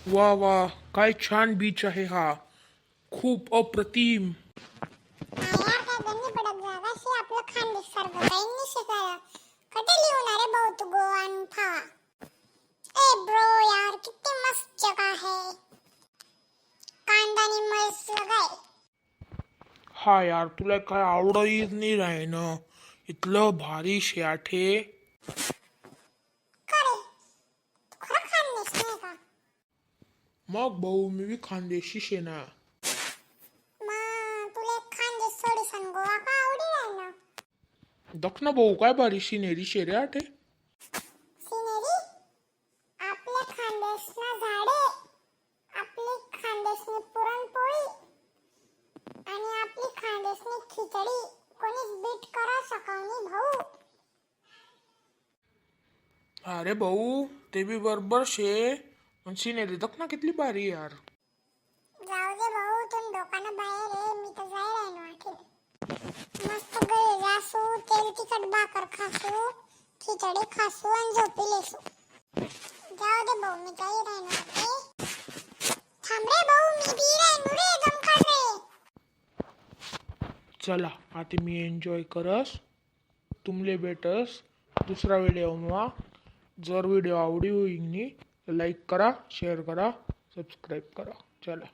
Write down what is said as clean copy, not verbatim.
वा वा, काय छान बीच आहे हा. खूप अप्रतिम. यार काय गंदी पडक जागा शे आपलं खानदेश सारखं काही नाही शिकायला. कटे लिहून अरे भाऊ तू गोवा आणि फावा. ए ब्रो यार किती मस्त जगह है. कांदा आणि मस्त लगाय. हा यार, तुला काय आवडत नाही राही ना. इथलं भारी शेआठे. करे खरं खानदेश नाही का. मग भाऊ, मी बी खानदेशी शेना. मग तुला खानदेश सोडीसन गोवा का आवडी राही ना. दखना भाऊ, काय भारी शिनेरी शेरे आठे. सिनेरी आपल्या खानदेशना झाडे, आपली खानदेशनी पुरणपोळी आणि आपली खानदेशनी खिचडी कोणीच बीट करा शकवनी भाऊ. अरे भाऊ, ते बी बरोबर शे. पण शिनेरी दखना कितली भारी यार. जाऊ दे भाऊ तुम डोकानं बाहेर आहे. मी तर जाय राहिनो आखिर. मस्त गळे जासू, तेल तिखट भाकर खासू, खिचडी खासू आणि झोपी लेसू. जाऊ दे भाऊ मी जाई राहिनो आखे. थांब रे भाऊ मी बी राहिनो रे दम काढ रे. चला आता मी एन्जॉय करस. तुमले भेटस दुसरा व्हिडिओ मा. जर व्हिडिओ आवडी होईनी तर लाईक करा, शेअर करा, सबस्क्राईब करा. चला.